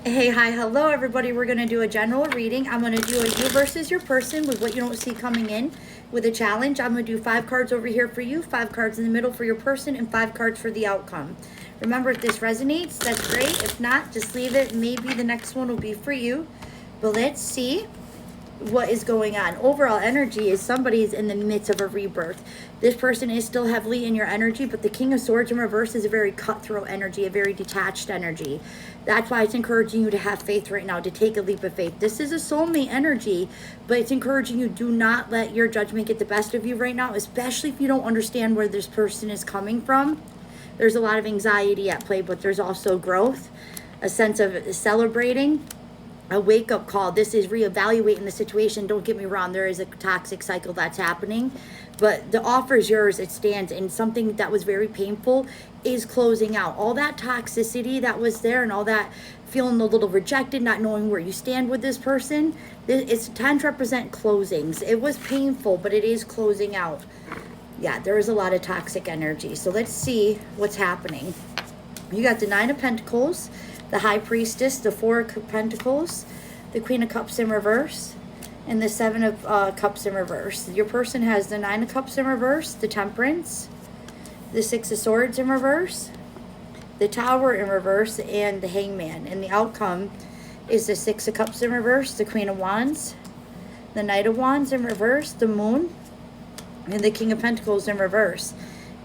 Hey, hi, hello, everybody. We're going to do a general reading. I'm going to do a you versus your person with what you don't see coming in with a challenge. I'm going to do 5 cards over here for you, 5 cards in the middle for your person, and 5 cards for the outcome. Remember, if this resonates, that's great. If not, just leave it. Maybe the next one will be for you. But let's see what is going on. Overall energy is somebody's in the midst of a rebirth. This person is still heavily in your energy, but the King of Swords in reverse is a very cutthroat energy, a very detached energy. That's why it's encouraging you to have faith right now, to take a leap of faith. This is a soulmate energy, but it's encouraging you, do not let your judgment get the best of you right now, especially if you don't understand where this person is coming from. There's a lot of anxiety at play, but there's also growth, a sense of celebrating, a wake-up call. This is reevaluating the situation. Don't get me wrong, there is a toxic cycle that's happening, but the offer is yours. It stands, and something that was very painful is closing out. All that toxicity that was there and all that feeling a little rejected, not knowing where you stand with this person, it's tends to represent closings. It was painful, but it is closing out. Yeah, there is a lot of toxic energy. So let's see what's happening. You got the 9 of Pentacles, the High Priestess, the 4 of Pentacles, the Queen of Cups in reverse, and the 7 of Cups in reverse. Your person has the 9 of Cups in reverse, the Temperance, the 6 of Swords in reverse, the Tower in reverse, and the Hangman. And the outcome is the 6 of Cups in reverse, the Queen of Wands, the Knight of Wands in reverse, the Moon, and the King of Pentacles in reverse.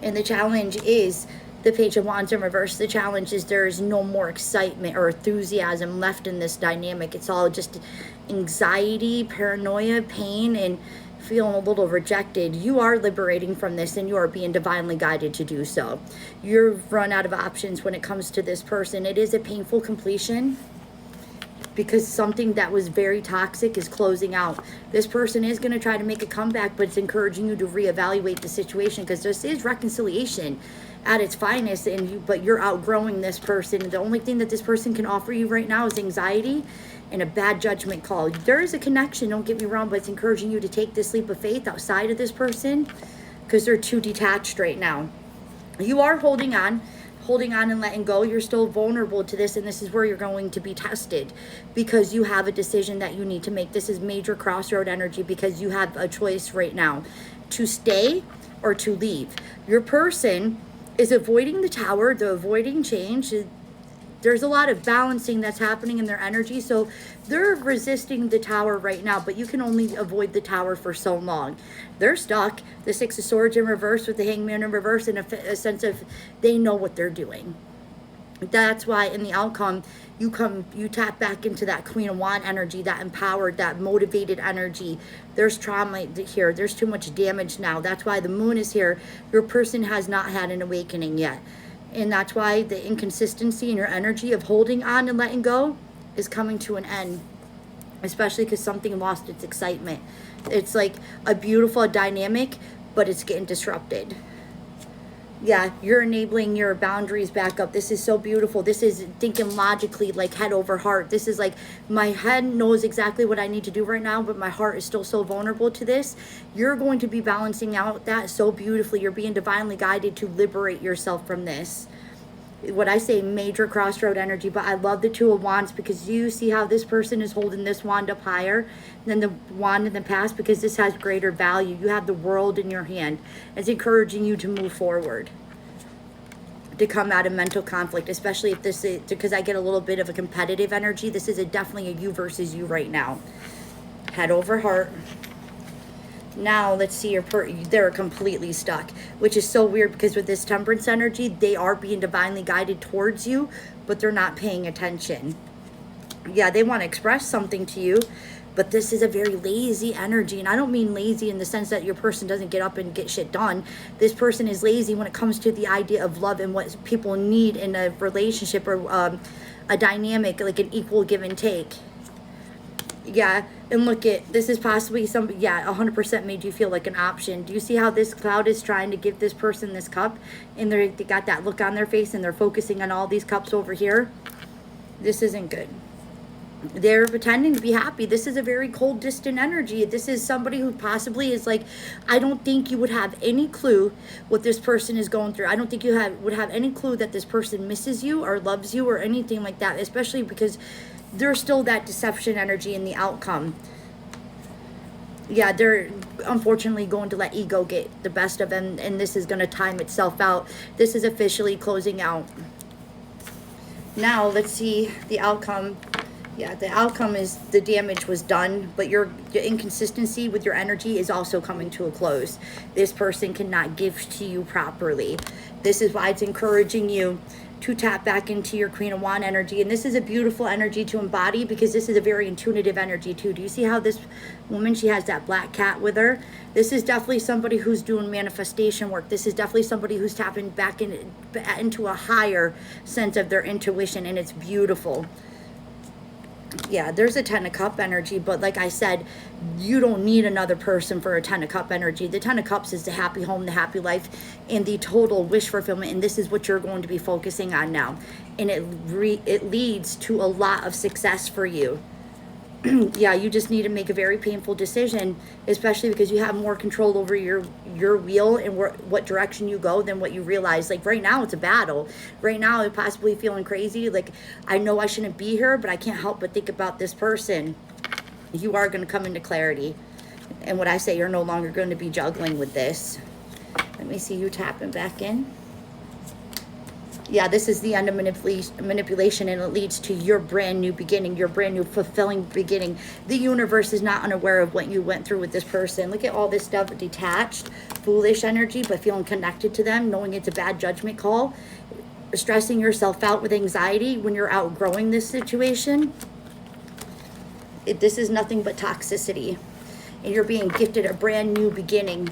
And the challenge is the Page of Wands in reverse. The challenge is there is no more excitement or enthusiasm left in this dynamic. It's all just anxiety, paranoia, pain, and feeling a little rejected. You are liberating from this, and you are being divinely guided to do so. You've run out of options when it comes to this person. It is a painful completion, because something that was very toxic is closing out. This person is going to try to make a comeback, but it's encouraging you to reevaluate the situation, because this is reconciliation at its finest, but you're outgrowing this person. The only thing that this person can offer you right now is anxiety and a bad judgment call. There is a connection, don't get me wrong, but it's encouraging you to take this leap of faith outside of this person, because they're too detached right now. You are holding on and letting go. You're still vulnerable to this, and this is where you're going to be tested, because you have a decision that you need to make. This is major crossroad energy, because you have a choice right now to stay or to leave. Your person is avoiding the Tower, they're avoiding change. There's a lot of balancing that's happening in their energy, so they're resisting the Tower right now, but you can only avoid the Tower for so long. They're stuck. The 6 of Swords in reverse with the Hangman in reverse, and a sense of they know what they're doing. That's why in the outcome, you tap back into that Queen of Wands energy, that empowered, that motivated energy. There's trauma here. There's too much damage now. That's why the Moon is here. Your person has not had an awakening yet. And that's why the inconsistency in your energy of holding on and letting go is coming to an end, especially because something lost its excitement. It's like a beautiful dynamic, but it's getting disrupted. Yeah, you're enabling your boundaries back up. This is so beautiful. This is thinking logically, like head over heart. This is like, my head knows exactly what I need to do right now, but my heart is still so vulnerable to this. You're going to be balancing out that so beautifully. You're being divinely guided to liberate yourself from this. What I say, major crossroad energy, but I love the 2 of Wands, because you see how this person is holding this wand up higher than the wand in the past, because this has greater value. You have the world in your hand. It's encouraging you to move forward, to come out of mental conflict, especially if this is, because I get a little bit of a competitive energy. This is definitely a you versus you right now. Head over heart. Now let's see, they're completely stuck, which is so weird, because with this Temperance energy, they are being divinely guided towards you, but they're not paying attention. Yeah, they want to express something to you, but this is a very lazy energy. And I don't mean lazy in the sense that your person doesn't get up and get shit done. This person is lazy when it comes to the idea of love and what people need in a relationship, or a dynamic, like an equal give and take. Yeah, and look at, this is possibly 100% made you feel like an option. Do you see how this cloud is trying to give this person this cup, and they got that look on their face, and they're focusing on all these cups over here? This isn't good. They're pretending to be happy. This is a very cold, distant energy. This is somebody who possibly is like, I don't think you would have any clue what this person is going through. I don't think you would have any clue that this person misses you or loves you or anything like that, especially because there's still that deception energy in the outcome. Yeah, they're unfortunately going to let ego get the best of them, and this is going to time itself out. This is officially closing out. Now let's see the outcome. Yeah, the outcome is the damage was done, but your inconsistency with your energy is also coming to a close. This person cannot give to you properly. This is why it's encouraging you to tap back into your Queen of Wands energy. And this is a beautiful energy to embody because this is a very intuitive energy too. Do you see how this woman, she has that black cat with her? This is definitely somebody who's doing manifestation work. This is definitely somebody who's tapping back into a higher sense of their intuition, and it's beautiful. Yeah, there's a 10 of Cup energy, but like I said, you don't need another person for a 10 of Cup energy. The 10 of Cups is the happy home, the happy life, and the total wish fulfillment, and this is what you're going to be focusing on now. And it leads to a lot of success for you. Yeah, you just need to make a very painful decision, especially because you have more control over your wheel and what direction you go than what you realize. Like right now, it's a battle. Right now, I'm possibly feeling crazy. Like, I know I shouldn't be here, but I can't help but think about this person. You are going to come into clarity. And what I say, you're no longer going to be juggling with this. Let me see you tapping back in. Yeah, this is the end of manipulation, and it leads to your brand new beginning, your brand new fulfilling beginning. The universe is not unaware of what you went through with this person. Look at all this stuff, detached, foolish energy, but feeling connected to them, knowing it's a bad judgment call, stressing yourself out with anxiety when you're outgrowing this situation. This is nothing but toxicity, and you're being gifted a brand new beginning.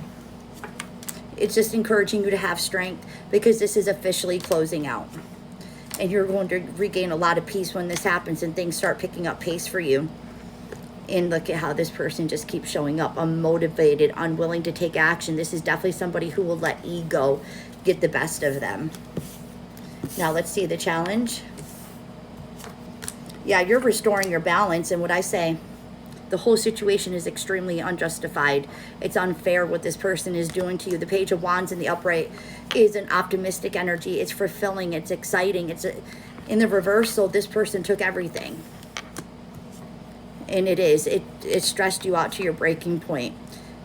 It's just encouraging you to have strength because this is officially closing out. And you're going to regain a lot of peace when this happens and things start picking up pace for you. And look at how this person just keeps showing up, unmotivated, unwilling to take action. This is definitely somebody who will let ego get the best of them. Now let's see the challenge. Yeah, you're restoring your balance, and what I say, the whole situation is extremely unjustified. It's unfair what this person is doing to you. The Page of Wands in the upright is an optimistic energy. It's fulfilling. It's exciting. In the reversal, this person took everything. And it stressed you out to your breaking point.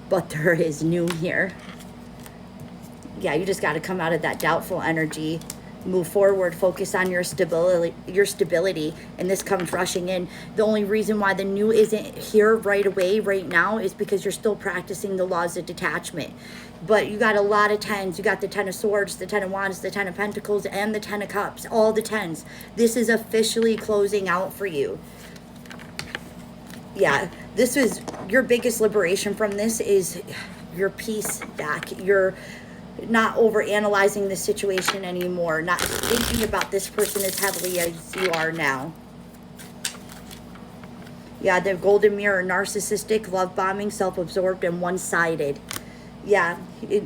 But there is new here. Yeah, you just got to come out of that doubtful energy. Move forward, focus on your stability, and this comes rushing in. The only reason why the new isn't here right away, right now, is because you're still practicing the laws of detachment. But you got a lot of 10s. You got the 10 of Swords, the 10 of Wands, the 10 of Pentacles, and the 10 of Cups. All the 10s. This is officially closing out for you. Yeah, this is your biggest liberation from this is your peace back. You're not over analyzing the situation anymore, not thinking about this person as heavily as you are now. Yeah, the golden mirror, narcissistic, love bombing, self-absorbed, and one-sided. Yeah,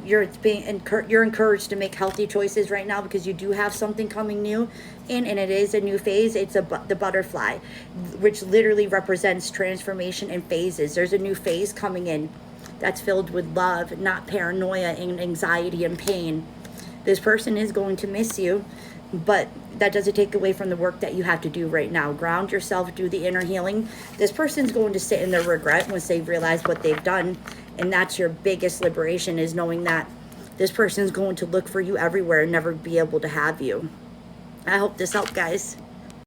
you're encouraged to make healthy choices right now because you do have something coming new, and it is a new phase. It's the butterfly, which literally represents transformation and phases. There's a new phase coming in that's filled with love, not paranoia and anxiety and pain. This person is going to miss you, but that doesn't take away from the work that you have to do right now. Ground yourself, do the inner healing. This person's going to sit in their regret once they realize what they've done, and that's your biggest liberation, is knowing that this person's going to look for you everywhere and never be able to have you. I hope this helped, guys.